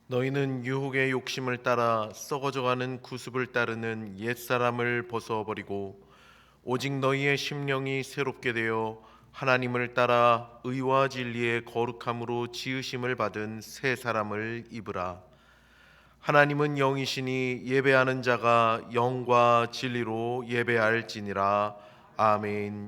너희는 유혹의 욕심을 따라 썩어져가는 구습을 따르는 옛사람을 벗어버리고 오직 너희의 심령이 새롭게 되어 하나님을 따라 의와 진리의 거룩함으로 지으심을 받은 새 사람을 입으라. 하나님은 영이시니 예배하는 자가 영과 진리로 예배할지니라. 아멘.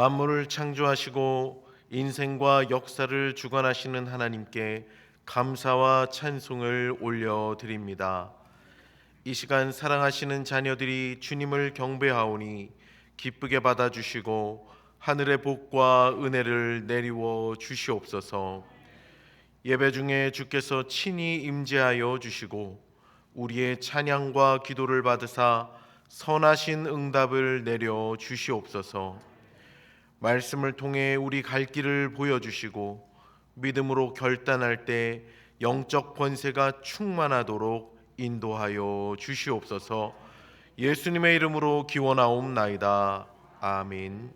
만물을 창조하시고 인생과 역사를 주관하시는 하나님께 감사와 찬송을 올려드립니다. 이 시간 사랑하시는 자녀들이 주님을 경배하오니 기쁘게 받아주시고 하늘의 복과 은혜를 내리워 주시옵소서. 예배 중에 주께서 친히 임재하여 주시고 우리의 찬양과 기도를 받으사 선하신 응답을 내려 주시옵소서. 말씀을 통해 우리 갈 길을 보여주시고 믿음으로 결단할 때 영적 권세가 충만하도록 인도하여 주시옵소서. 예수님의 이름으로 기원하옵나이다. 아멘.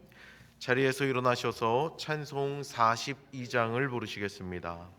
자리에서 일어나셔서 찬송 42장을 부르시겠습니다.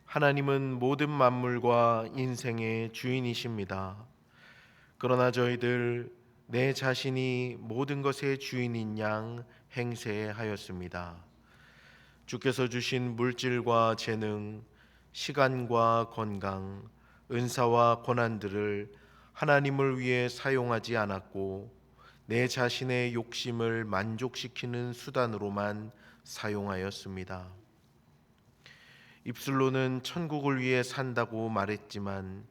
하나님은 모든 만물과 인생의 주인이십니다. 그러나 저희들 내 자신이 모든 것의 주인인 양 행세하였습니다. 주께서 주신 물질과 재능, 시간과 건강, 은사와 권한들을 하나님을 위해 사용하지 않았고 내 자신의 욕심을 만족시키는 수단으로만 사용하였습니다. 입술로는 천국을 위해 산다고 말했지만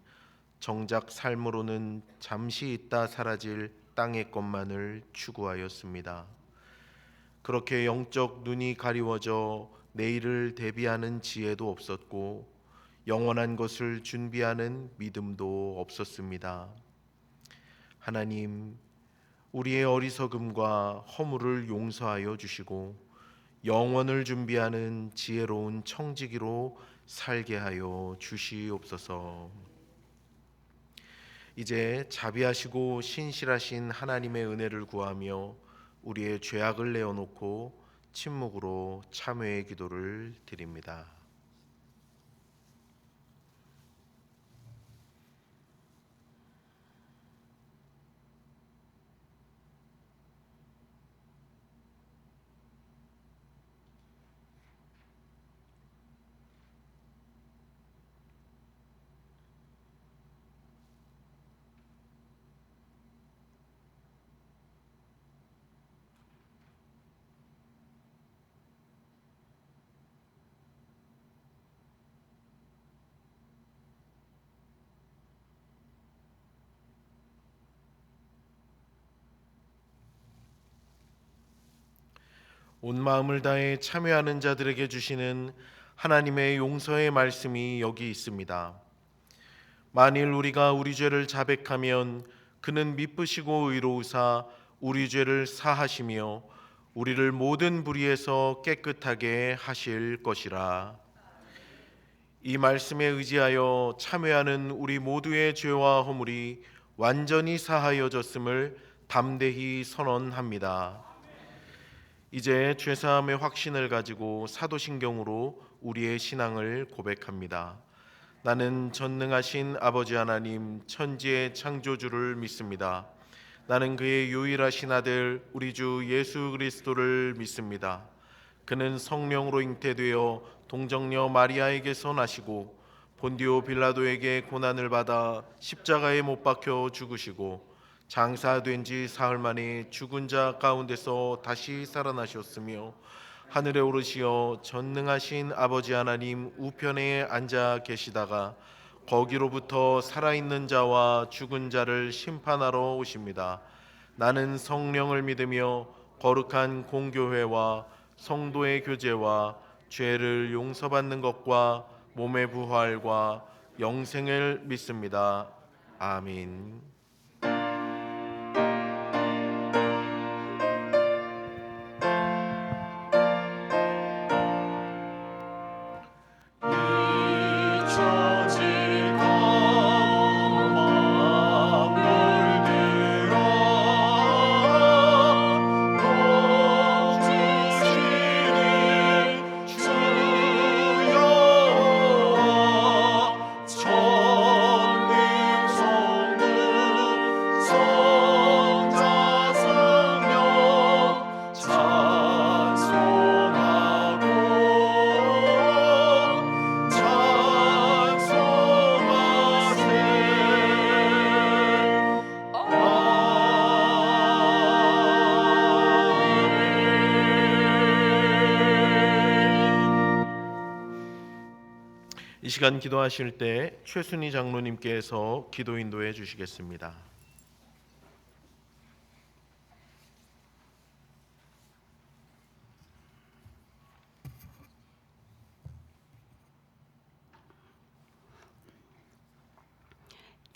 정작 삶으로는 잠시 있다 사라질 땅의 것만을 추구하였습니다. 그렇게 영적 눈이 가리워져 내일을 대비하는 지혜도 없었고 영원한 것을 준비하는 믿음도 없었습니다. 하나님, 우리의 어리석음과 허물을 용서하여 주시고 영원을 준비하는 지혜로운 청지기로 살게 하여 주시옵소서. 이제 자비하시고 신실하신 하나님의 은혜를 구하며 우리의 죄악을 내어놓고 침묵으로 참회의 기도를 드립니다. 온 마음을 다해 참여하는 자들에게 주시는 하나님의 용서의 말씀이 여기 있습니다. 만일 우리가 우리 죄를 자백하면 그는 미쁘시고 의로우사 우리 죄를 사하시며 우리를 모든 불의에서 깨끗하게 하실 것이라. 이 말씀에 의지하여 참회하는 우리 모두의 죄와 허물이 완전히 사하여졌음을 담대히 선언합니다. 이제 죄사함의 확신을 가지고 사도신경으로 우리의 신앙을 고백합니다. 나는 전능하신 아버지 하나님 천지의 창조주를 믿습니다. 나는 그의 유일하신 아들 우리 주 예수 그리스도를 믿습니다. 그는 성령으로 잉태되어 동정녀 마리아에게서 나시고 본디오 빌라도에게 고난을 받아 십자가에 못 박혀 죽으시고 장사된 지 사흘 만에 죽은 자 가운데서 다시 살아나셨으며 하늘에 오르시어 전능하신 아버지 하나님 우편에 앉아 계시다가 거기로부터 살아있는 자와 죽은 자를 심판하러 오십니다. 나는 성령을 믿으며 거룩한 공교회와 성도의 교제와 죄를 용서받는 것과 몸의 부활과 영생을 믿습니다. 아멘. 이 시간 기도하실 때 최순희 장로님께서 기도 인도해 주시겠습니다.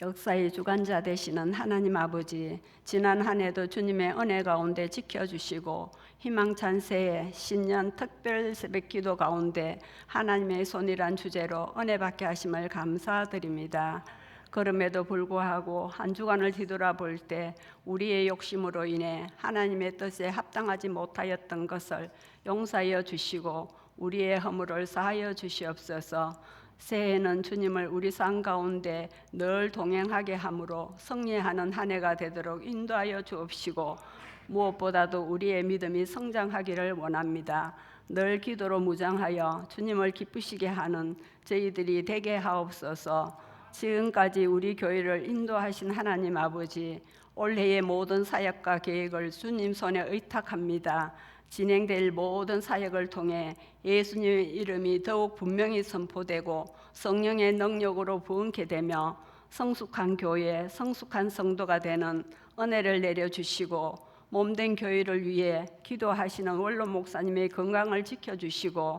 역사의 주관자 되시는 하나님 아버지, 지난 한 해도 주님의 은혜 가운데 지켜주시고 희망찬 새해 신년 특별 새벽기도 가운데 하나님의 손이란 주제로 은혜 받게 하심을 감사드립니다. 그럼에도 불구하고 한 주간을 뒤돌아볼 때 우리의 욕심으로 인해 하나님의 뜻에 합당하지 못하였던 것을 용서하여 주시고 우리의 허물을 사하여 주시옵소서. 새해에는 주님을 우리 삶 가운데 늘 동행하게 함으로 승리하는 한 해가 되도록 인도하여 주옵시고, 무엇보다도 우리의 믿음이 성장하기를 원합니다. 늘 기도로 무장하여 주님을 기쁘시게 하는 저희들이 되게 하옵소서. 지금까지 우리 교회를 인도하신 하나님 아버지, 올해의 모든 사역과 계획을 주님 손에 의탁합니다. 진행될 모든 사역을 통해 예수님의 이름이 더욱 분명히 선포되고 성령의 능력으로 부흥케 되며 성숙한 교회, 성숙한 성도가 되는 은혜를 내려주시고, 몸된 교회를 위해 기도하시는 원로 목사님의 건강을 지켜주시고,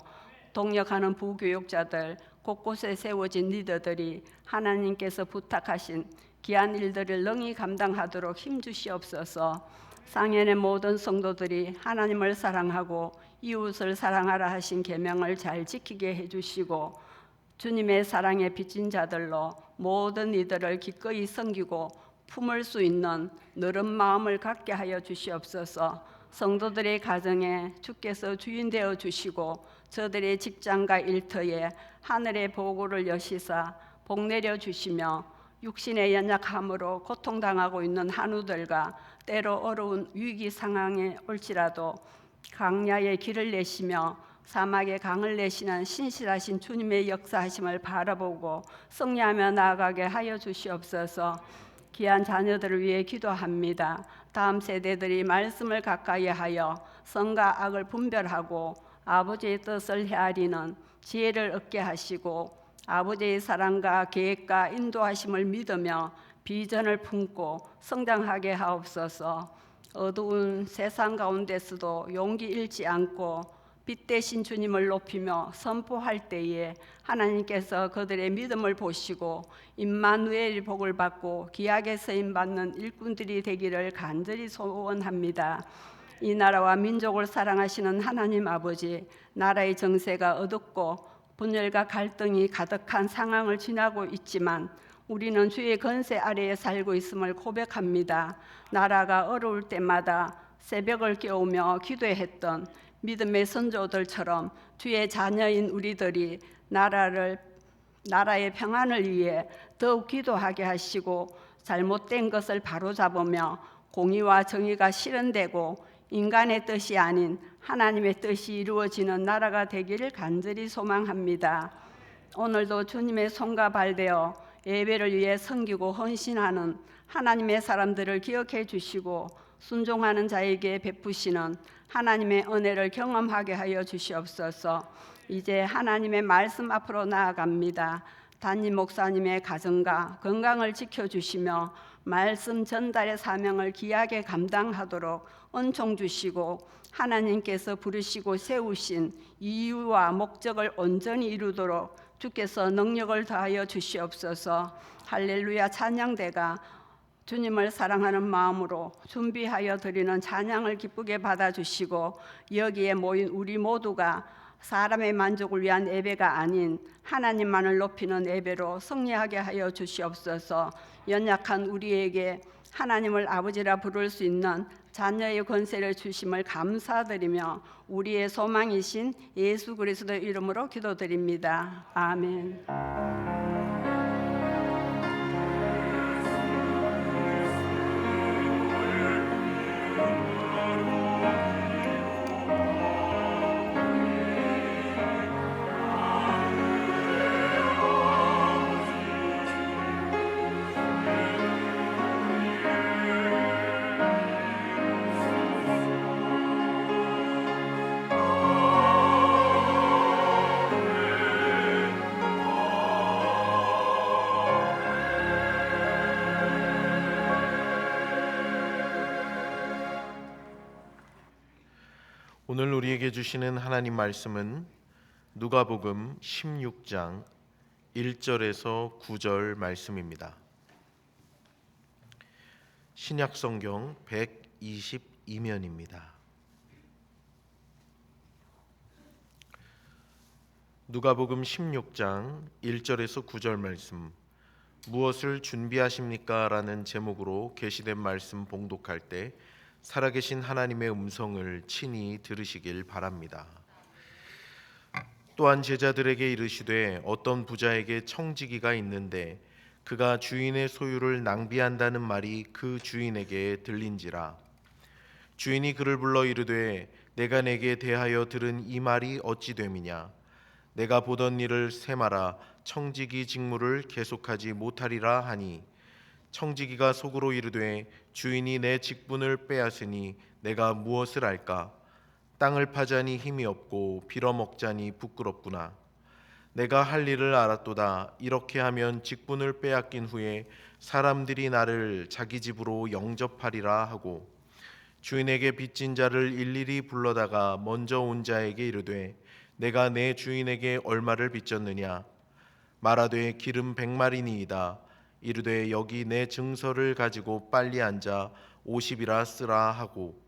동역하는 부교육자들, 곳곳에 세워진 리더들이 하나님께서 부탁하신 귀한 일들을 능히 감당하도록 힘주시옵소서. 상현의 모든 성도들이 하나님을 사랑하고 이웃을 사랑하라 하신 계명을 잘 지키게 해주시고, 주님의 사랑에 빚진 자들로 모든 이들을 기꺼이 섬기고 품을 수 있는 너른 마음을 갖게 하여 주시옵소서. 성도들의 가정에 주께서 주인 되어 주시고, 저들의 직장과 일터에 하늘의 보고를 여시사 복 내려 주시며, 육신의 연약함으로 고통당하고 있는 한우들과 때로 어려운 위기 상황에 올지라도 강야의 길을 내시며 사막의 강을 내시는 신실하신 주님의 역사하심을 바라보고 승리하며 나아가게 하여 주시옵소서. 귀한 자녀들을 위해 기도합니다. 다음 세대들이 말씀을 가까이 하여 선과 악을 분별하고 아버지의 뜻을 헤아리는 지혜를 얻게 하시고, 아버지의 사랑과 계획과 인도하심을 믿으며 비전을 품고 성장하게 하옵소서. 어두운 세상 가운데서도 용기 잃지 않고 빛 대신 주님을 높이며 선포할 때에 하나님께서 그들의 믿음을 보시고 임마누엘의 복을 받고 귀하게 쓰임받는 일꾼들이 되기를 간절히 소원합니다. 이 나라와 민족을 사랑하시는 하나님 아버지, 나라의 정세가 어둡고 분열과 갈등이 가득한 상황을 지나고 있지만 우리는 주의 건세 아래에 살고 있음을 고백합니다. 나라가 어려울 때마다 새벽을 깨우며 기도했던 믿음의 선조들처럼 주의 자녀인 우리들이 나라의 평안을 위해 더욱 기도하게 하시고, 잘못된 것을 바로잡으며 공의와 정의가 실현되고 인간의 뜻이 아닌 하나님의 뜻이 이루어지는 나라가 되기를 간절히 소망합니다. 오늘도 주님의 손과 발되어 예배를 위해 섬기고 헌신하는 하나님의 사람들을 기억해 주시고, 순종하는 자에게 베푸시는 하나님의 은혜를 경험하게 하여 주시옵소서. 이제 하나님의 말씀 앞으로 나아갑니다. 담임 목사님의 가정과 건강을 지켜주시며 말씀 전달의 사명을 귀하게 감당하도록 은총 주시고, 하나님께서 부르시고 세우신 이유와 목적을 온전히 이루도록 주께서 능력을 더하여 주시옵소서. 할렐루야. 찬양대가 주님을 사랑하는 마음으로 준비하여 드리는 찬양을 기쁘게 받아주시고, 여기에 모인 우리 모두가 사람의 만족을 위한 예배가 아닌 하나님만을 높이는 예배로 승리하게 하여 주시옵소서. 연약한 우리에게 하나님을 아버지라 부를 수 있는 자녀의 권세를 주심을 감사드리며 우리의 소망이신 예수 그리스도의 이름으로 기도드립니다. 아멘. 오늘 우리에게 주시는 하나님 말씀은 누가복음 16장 1절에서 9절 말씀입니다. 신약 성경 122면입니다. 누가복음 16장 1절에서 9절 말씀, 무엇을 준비하십니까? 라는 제목으로 게시된 말씀 봉독할 때 살아계신 하나님의 음성을 친히 들으시길 바랍니다. 또한 제자들에게 이르시되 어떤 부자에게 청지기가 있는데 그가 주인의 소유를 낭비한다는 말이 그 주인에게 들린지라. 주인이 그를 불러 이르되 내가 내게 대하여 들은 이 말이 어찌 됨이냐. 내가 보던 일을 세마라 청지기 직무를 계속하지 못하리라 하니, 청지기가 속으로 이르되 주인이 내 직분을 빼앗으니 내가 무엇을 알까. 땅을 파자니 힘이 없고 빌어먹자니 부끄럽구나. 내가 할 일을 알았도다. 이렇게 하면 직분을 빼앗긴 후에 사람들이 나를 자기 집으로 영접하리라 하고, 주인에게 빚진 자를 일일이 불러다가 먼저 온 자에게 이르되 내가 내 주인에게 얼마를 빚졌느냐. 말하되 기름 100마리니이다. 이르되 여기 내 증서를 가지고 빨리 앉아 50이라 쓰라 하고,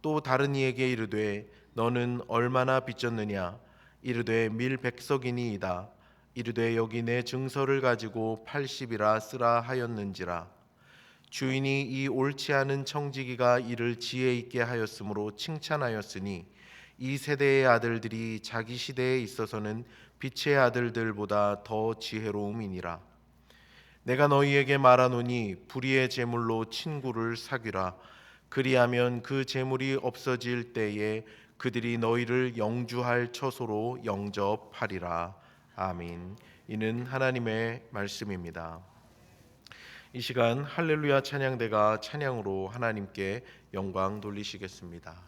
또 다른 이에게 이르되 너는 얼마나 빚졌느냐. 이르되 밀 100석이니이다. 이르되 여기 내 증서를 가지고 80이라 쓰라 하였는지라. 주인이 이 옳지 않은 청지기가 이를 지혜 있게 하였으므로 칭찬하였으니, 이 세대의 아들들이 자기 시대에 있어서는 빛의 아들들보다 더 지혜로움이니라. 내가 너희에게 말하노니 불의의 제물로 친구를 사귀라. 그리하면 그 제물이 없어질 때에 그들이 너희를 영주할 처소로 영접하리라. 아멘. 이는 하나님의 말씀입니다. 이 시간 할렐루야 찬양대가 찬양으로 하나님께 영광 돌리시겠습니다.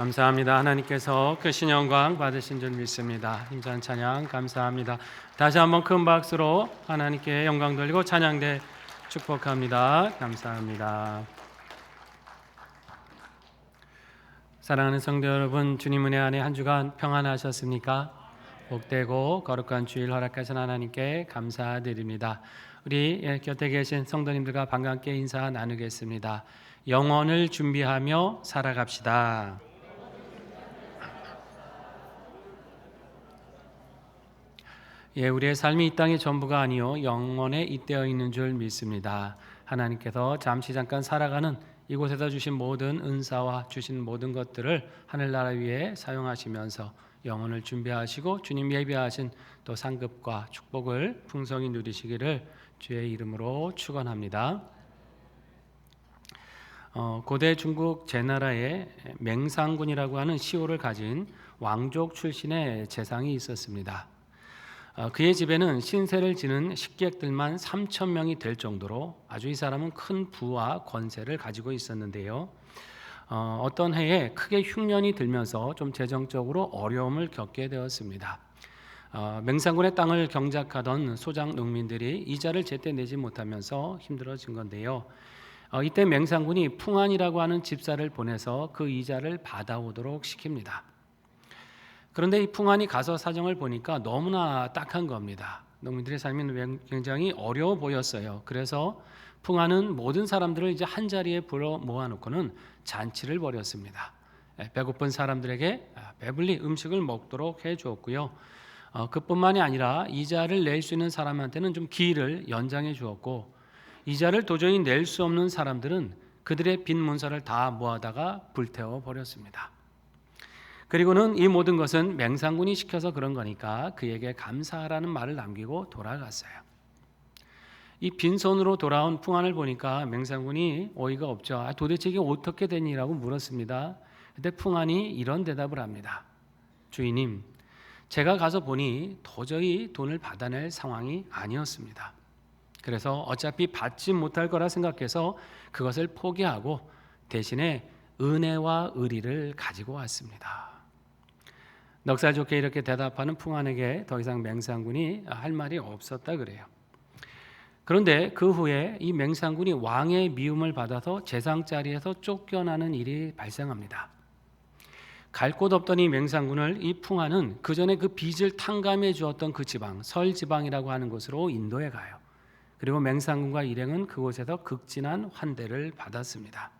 감사합니다. 하나님께서 크신 영광 받으신 줄 믿습니다. 힘찬 찬양 감사합니다. 다시 한번 큰 박수로 하나님께 영광 돌리고 찬양대 축복합니다. 감사합니다. 사랑하는 성도 여러분, 주님 은혜 안에 한 주간 평안하셨습니까? 복되고 거룩한 주일 허락하신 하나님께 감사드립니다. 우리 곁에 계신 성도님들과 반갑게 인사 나누겠습니다. 영혼을 준비하며 살아갑시다. 우리의 삶이 이 땅의 전부가 아니요 영원에 잇대어 있는 줄 믿습니다. 하나님께서 잠시 잠깐 살아가는 이곳에서 주신 모든 은사와 주신 모든 것들을 하늘나라 위에 사용하시면서 영혼을 준비하시고 주님 예비하신 또 상급과 축복을 풍성히 누리시기를 주의 이름으로 축원합니다. 고대 중국 제나라에 맹상군이라고 하는 시호를 가진 왕족 출신의 재상이 있었습니다. 그의 집에는 신세를 지는 식객들만 3,000명이 될 정도로 아주 이 사람은 큰 부와 권세를 가지고 있었는데요. 어떤 해에 크게 흉년이 들면서 좀 재정적으로 어려움을 겪게 되었습니다. 맹상군의 땅을 경작하던 소작 농민들이 이자를 제때 내지 못하면서 힘들어진 건데요. 이때 맹상군이 풍안이라고 하는 집사를 보내서 그 이자를 받아오도록 시킵니다. 그런데 이 풍안이 가서 사정을 보니까 너무나 딱한 겁니다. 농민들의 삶이 굉장히 어려워 보였어요. 그래서 풍안은 모든 사람들을 이제 한 자리에 불러 모아놓고는 잔치를 벌였습니다. 배고픈 사람들에게 배불리 음식을 먹도록 해주었고요. 그뿐만이 아니라 이자를 낼 수 있는 사람한테는 좀 기일을 연장해 주었고, 이자를 도저히 낼 수 없는 사람들은 그들의 빈 문서를 다 모아다가 불태워 버렸습니다. 그리고는 이 모든 것은 맹상군이 시켜서 그런 거니까 그에게 감사하라는 말을 남기고 돌아갔어요. 이 빈손으로 돌아온 풍안을 보니까 맹상군이 어이가 없죠. 도대체 이게 어떻게 된 일이라고 물었습니다. 그때 풍안이 이런 대답을 합니다. 주인님, 제가 가서 보니 도저히 돈을 받아낼 상황이 아니었습니다. 그래서 어차피 받지 못할 거라 생각해서 그것을 포기하고 대신에 은혜와 의리를 가지고 왔습니다. 넉살 좋게 이렇게 대답하는 풍안에게 더 이상 맹상군이 할 말이 없었다 그래요. 그런데 그 후에 이 맹상군이 왕의 미움을 받아서 재상 자리에서 쫓겨나는 일이 발생합니다. 갈 곳 없던 이 맹상군을 이 풍안은 그 전에 그 빚을 탕감해 주었던 그 지방, 설지방이라고 하는 곳으로 인도해 가요. 그리고 맹상군과 일행은 그곳에서 극진한 환대를 받았습니다.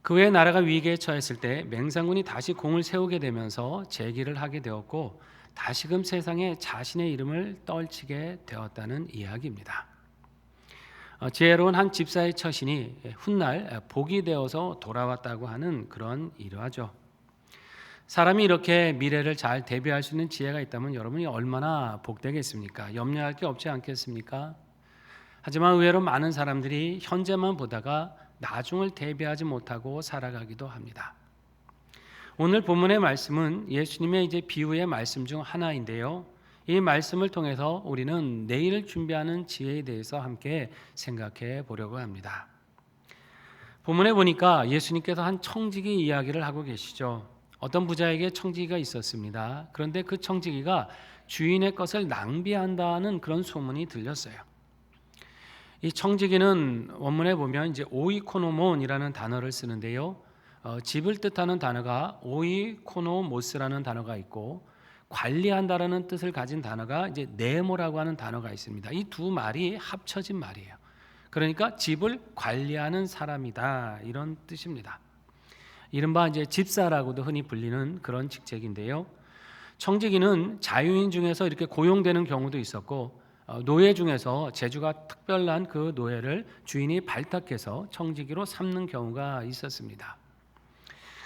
그 후에 나라가 위기에 처했을 때 맹상군이 다시 공을 세우게 되면서 재기를 하게 되었고, 다시금 세상에 자신의 이름을 떨치게 되었다는 이야기입니다. 지혜로운 한 집사의 처신이 훗날 복이 되어서 돌아왔다고 하는 그런 일화죠. 사람이 이렇게 미래를 잘 대비할 수 있는 지혜가 있다면 여러분이 얼마나 복되겠습니까? 염려할 게 없지 않겠습니까? 하지만 의외로 많은 사람들이 현재만 보다가 나중을 대비하지 못하고 살아가기도 합니다. 오늘 본문의 말씀은 예수님의 이제 비유의 말씀 중 하나인데요. 이 말씀을 통해서 우리는 내일을 준비하는 지혜에 대해서 함께 생각해 보려고 합니다. 본문에 보니까 예수님께서 한 청지기 이야기를 하고 계시죠. 어떤 부자에게 청지기가 있었습니다. 그런데 그 청지기가 주인의 것을 낭비한다는 그런 소문이 들렸어요. 이 청지기는 원문에 보면 이제 오이코노몬이라는 단어를 쓰는데요. 집을 뜻하는 단어가 오이코노모스라는 단어가 있고, 관리한다라는 뜻을 가진 단어가 이제 네모라고 하는 단어가 있습니다. 이 두 말이 합쳐진 말이에요. 그러니까 집을 관리하는 사람이다, 이런 뜻입니다. 이른바 이제 집사라고도 흔히 불리는 그런 직책인데요. 청지기는 자유인 중에서 이렇게 고용되는 경우도 있었고, 노예 중에서 재주가 특별한 그 노예를 주인이 발탁해서 청지기로 삼는 경우가 있었습니다.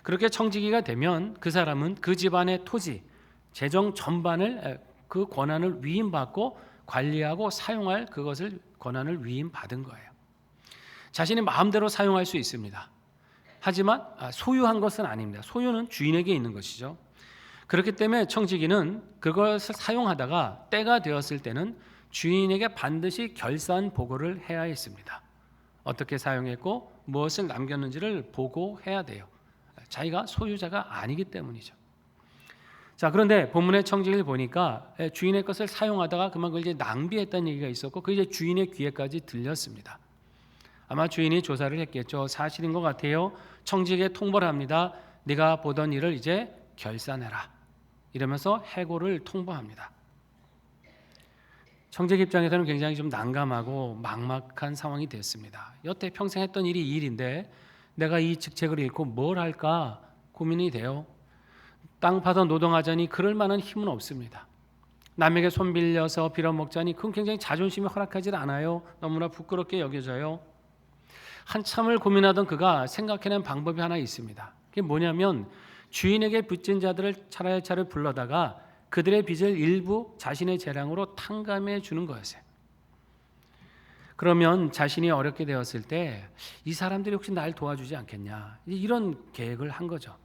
그렇게 청지기가 되면 그 사람은 그 집안의 토지, 재정 전반을 그 권한을 위임받고 관리하고 사용할 그것을 권한을 위임받은 거예요. 자신이 마음대로 사용할 수 있습니다. 하지만 소유한 것은 아닙니다. 소유는 주인에게 있는 것이죠. 그렇기 때문에 청지기는 그것을 사용하다가 때가 되었을 때는 주인에게 반드시 결산 보고를 해야 했습니다. 어떻게 사용했고 무엇을 남겼는지를 보고해야 돼요. 자기가 소유자가 아니기 때문이죠. 자, 그런데 본문의 청지기를 보니까 주인의 것을 사용하다가 그만 그걸 이제 낭비했다는 얘기가 있었고, 그 이제 주인의 귀에까지 들렸습니다. 아마 주인이 조사를 했겠죠. 사실인 것 같아요. 청지기에 통보를 합니다. 네가 보던 일을 이제 결산해라. 이러면서 해고를 통보합니다. 청지기 입장에서는 굉장히 좀 난감하고 막막한 상황이 됐습니다. 여태 평생 했던 일이 이 일인데 내가 이 직책을 잃고 뭘 할까 고민이 돼요. 땅 파서 노동하자니 그럴 만한 힘은 없습니다. 남에게 손 빌려서 빌어먹자니 그건 굉장히 자존심이 허락하지 않아요. 너무나 부끄럽게 여겨져요. 한참을 고민하던 그가 생각해낸 방법이 하나 있습니다. 그게 뭐냐면 주인에게 빚진 자들을 차례차례 불러다가 그들의 빚을 일부 자신의 재량으로 탕감해 주는 거였어요. 그러면 자신이 어렵게 되었을 때 이 사람들이 혹시 날 도와주지 않겠냐, 이런 계획을 한 거죠.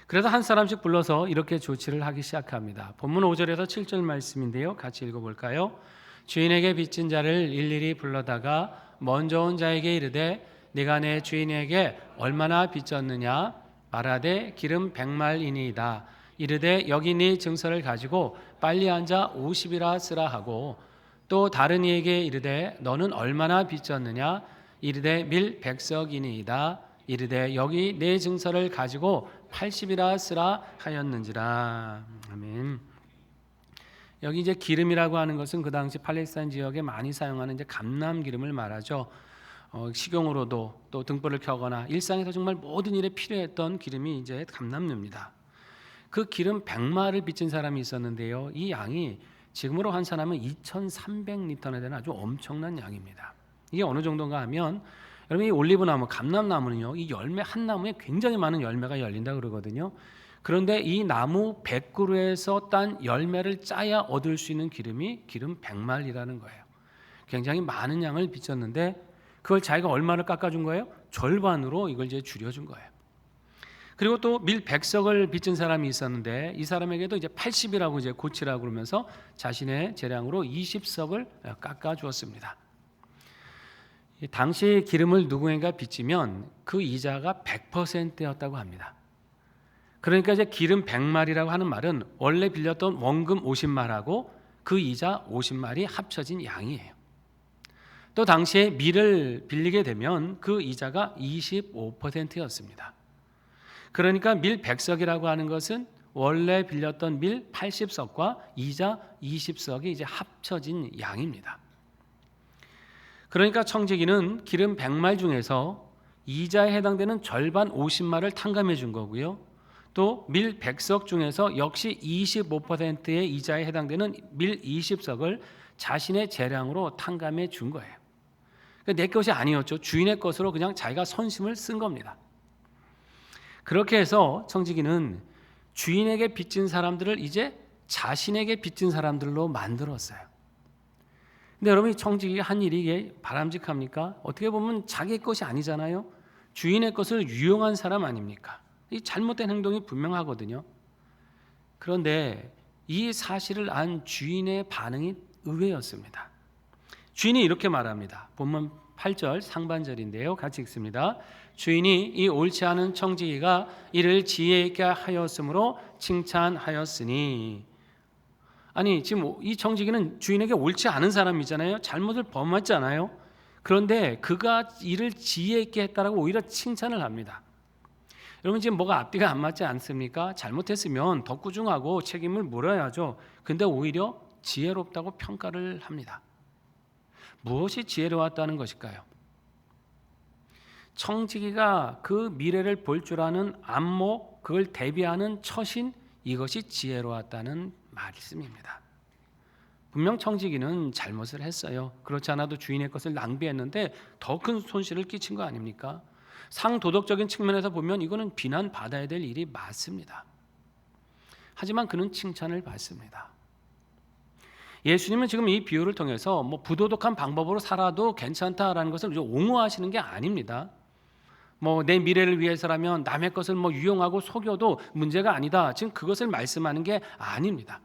그래서 한 사람씩 불러서 이렇게 조치를 하기 시작합니다. 본문 5절에서 7절 말씀인데요. 같이 읽어볼까요? 주인에게 빚진 자를 일일이 불러다가 먼저 온 자에게 이르되 네가 내 주인에게 얼마나 빚졌느냐 말하되 기름 100말이니이다. 이르되 여기 네 증서를 가지고 빨리 앉아 50이라 쓰라 하고, 또 다른 이에게 이르되 너는 얼마나 빚졌느냐 이르되 밀 100석이니이다. 이르되 여기 내 증서를 가지고 80이라 쓰라 하였는지라. 아멘. 여기 이제 기름이라고 하는 것은 그 당시 팔레스타인 지역에 많이 사용하는 이제 감람 기름을 말하죠. 식용으로도 또 등불을 켜거나 일상에서 정말 모든 일에 필요했던 기름이 이제 감람류입니다. 그 기름 100마를 빚진 사람이 있었는데요. 이 양이 지금으로 환산하면 2,300리터나 되는 아주 엄청난 양입니다. 이게 어느 정도인가 하면, 여러분 이 올리브나무, 감람나무는요, 이 열매 한 나무에 굉장히 많은 열매가 열린다 그러거든요. 그런데 이 나무 100그루에서 딴 열매를 짜야 얻을 수 있는 기름이 기름 100말이라는 거예요. 굉장히 많은 양을 빚졌는데 그걸 자기가 얼마를 깎아준 거예요? 절반으로 이걸 이제 줄여준 거예요. 그리고 또 밀 100석을 빚진 사람이 있었는데 이 사람에게도 이제 80이라고 이제 고치라고 그러면서 자신의 재량으로 20석을 깎아 주었습니다. 당시 기름을 누구에게 빚지면 그 이자가 100%였다고 합니다. 그러니까 이제 기름 100말이라고 하는 말은 원래 빌렸던 원금 50말하고 그 이자 50말이 합쳐진 양이에요. 또 당시에 밀을 빌리게 되면 그 이자가 25%였습니다. 그러니까 밀 100석이라고 하는 것은 원래 빌렸던 밀 80석과 이자 20석이 이제 합쳐진 양입니다. 그러니까 청지기는 기름 100말 중에서 이자에 해당되는 절반 50말을 탕감해 준 거고요. 또 밀 100석 중에서 역시 25%의 이자에 해당되는 밀 20석을 자신의 재량으로 탕감해 준 거예요. 그러니까 내 것이 아니었죠. 주인의 것으로 그냥 자기가 선심을 쓴 겁니다. 그렇게 해서 청지기는 주인에게 빚진 사람들을 이제 자신에게 빚진 사람들로 만들었어요. 근데 여러분, 이 청지기가 한 일이 이게 바람직합니까? 어떻게 보면 자기 것이 아니잖아요. 주인의 것을 유용한 사람 아닙니까? 이 잘못된 행동이 분명하거든요. 그런데 이 사실을 안 주인의 반응이 의외였습니다. 주인이 이렇게 말합니다. 본문 8절 상반절인데요. 같이 읽습니다. 주인이 이 옳지 않은 청지기가 이를 지혜 있게 하였으므로 칭찬하였으니. 아니, 지금 이 청지기는 주인에게 옳지 않은 사람이잖아요. 잘못을 범했잖아요. 그런데 그가 이를 지혜 있게 했다라고 오히려 칭찬을 합니다. 여러분, 지금 뭐가 앞뒤가 안 맞지 않습니까? 잘못했으면 더 꾸중하고 책임을 물어야죠. 근데 오히려 지혜롭다고 평가를 합니다. 무엇이 지혜로웠다는 것일까요? 청지기가 그 미래를 볼 줄 아는 안목, 그걸 대비하는 처신, 이것이 지혜로웠다는 말씀입니다. 분명 청지기는 잘못을 했어요. 그렇지 않아도 주인의 것을 낭비했는데 더 큰 손실을 끼친 거 아닙니까? 상도덕적인 측면에서 보면 이거는 비난받아야 될 일이 맞습니다. 하지만 그는 칭찬을 받습니다. 예수님은 지금 이 비유를 통해서 뭐 부도덕한 방법으로 살아도 괜찮다라는 것을 옹호하시는 게 아닙니다. 뭐 내 미래를 위해서라면 남의 것을 뭐 유용하고 속여도 문제가 아니다, 지금 그것을 말씀하는 게 아닙니다.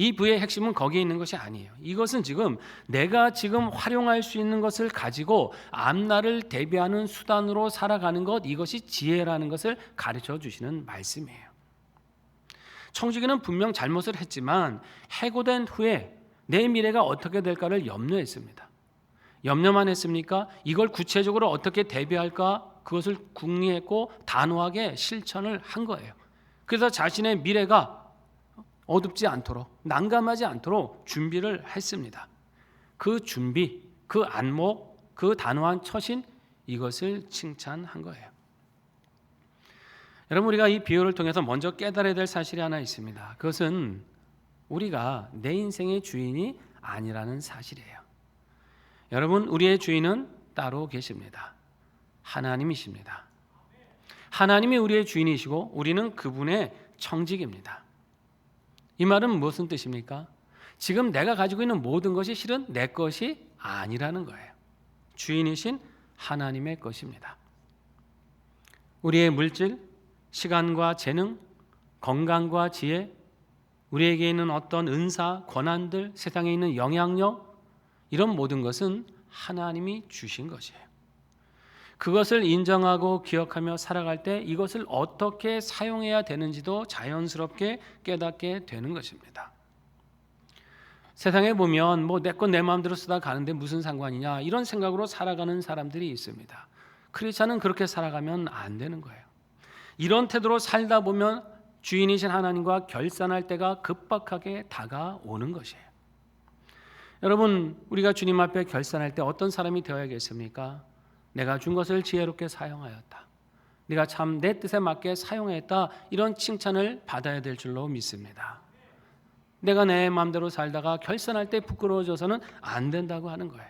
이 부의 핵심은 거기에 있는 것이 아니에요. 이것은 지금 내가 지금 활용할 수 있는 것을 가지고 앞날을 대비하는 수단으로 살아가는 것, 이것이 지혜라는 것을 가르쳐 주시는 말씀이에요. 청지기는 분명 잘못을 했지만 해고된 후에 내 미래가 어떻게 될까를 염려했습니다. 염려만 했습니까? 이걸 구체적으로 어떻게 대비할까? 그것을 궁리했고 단호하게 실천을 한 거예요. 그래서 자신의 미래가 어둡지 않도록, 난감하지 않도록 준비를 했습니다. 그 준비, 그 안목, 그 단호한 처신, 이것을 칭찬한 거예요. 여러분, 우리가 이 비유를 통해서 먼저 깨달아야 될 사실이 하나 있습니다. 그것은 우리가 내 인생의 주인이 아니라는 사실이에요. 여러분, 우리의 주인은 따로 계십니다. 하나님이십니다. 하나님이 우리의 주인이시고 우리는 그분의 청직입니다. 이 말은 무슨 뜻입니까? 지금 내가 가지고 있는 모든 것이 실은 내 것이 아니라는 거예요. 주인이신 하나님의 것입니다. 우리의 물질, 시간과 재능, 건강과 지혜, 우리에게 있는 어떤 은사, 권한들, 세상에 있는 영향력, 이런 모든 것은 하나님이 주신 것이에요. 그것을 인정하고 기억하며 살아갈 때 이것을 어떻게 사용해야 되는지도 자연스럽게 깨닫게 되는 것입니다. 세상에 보면 내 것 내 마음대로 쓰다 가는데 무슨 상관이냐, 이런 생각으로 살아가는 사람들이 있습니다. 크리스찬은 그렇게 살아가면 안 되는 거예요. 이런 태도로 살다 보면 주인이신 하나님과 결산할 때가 급박하게 다가오는 것이에요. 여러분, 우리가 주님 앞에 결산할 때 어떤 사람이 되어야겠습니까? 내가 준 것을 지혜롭게 사용하였다, 네가 참 내 뜻에 맞게 사용했다, 이런 칭찬을 받아야 될 줄로 믿습니다. 내가 내 마음대로 살다가 결산할 때 부끄러워져서는 안 된다고 하는 거예요.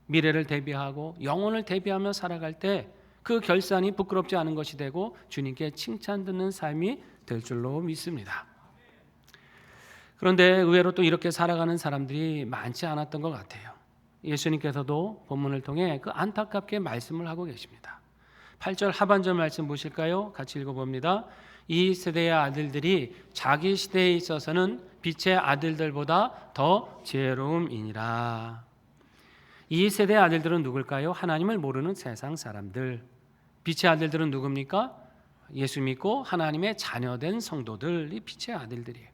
미래를 대비하고 영혼을 대비하며 살아갈 때 그 결산이 부끄럽지 않은 것이 되고 주님께 칭찬 듣는 삶이 될 줄로 믿습니다. 그런데 의외로 또 이렇게 살아가는 사람들이 많지 않았던 것 같아요. 예수님께서도 본문을 통해 그 안타깝게 말씀을 하고 계십니다. 8절 하반절 말씀 보실까요? 같이 읽어봅니다. 이 세대의 아들들이 자기 시대에 있어서는 빛의 아들들보다 더 지혜로움이니라. 이 세대의 아들들은 누굴까요? 하나님을 모르는 세상 사람들. 빛의 아들들은 누굽니까? 예수 믿고 하나님의 자녀된 성도들이 빛의 아들들이에요.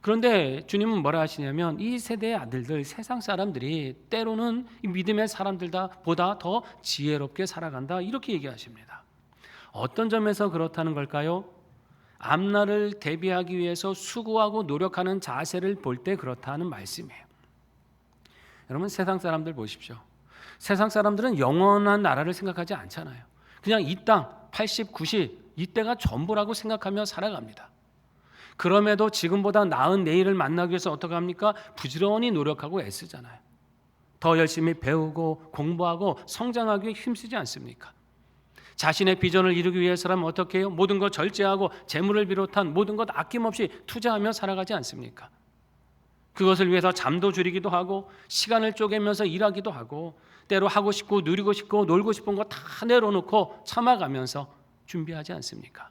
그런데 주님은 뭐라 하시냐면 이 세대의 아들들, 세상 사람들이 때로는 이 믿음의 사람들보다 더 지혜롭게 살아간다, 이렇게 얘기하십니다. 어떤 점에서 그렇다는 걸까요? 앞날을 대비하기 위해서 수고하고 노력하는 자세를 볼 때 그렇다는 말씀이에요. 여러분, 세상 사람들 보십시오. 세상 사람들은 영원한 나라를 생각하지 않잖아요. 그냥 이 땅 80, 90 이때가 전부라고 생각하며 살아갑니다. 그럼에도 지금보다 나은 내일을 만나기 위해서 어떻게 합니까? 부지런히 노력하고 애쓰잖아요. 더 열심히 배우고 공부하고 성장하기 위해 힘쓰지 않습니까? 자신의 비전을 이루기 위해서라면 어떻게 해요? 모든 것 절제하고 재물을 비롯한 모든 것 아낌없이 투자하며 살아가지 않습니까? 그것을 위해서 잠도 줄이기도 하고 시간을 쪼개면서 일하기도 하고 때로 하고 싶고 누리고 싶고 놀고 싶은 거 다 내려놓고 참아가면서 준비하지 않습니까?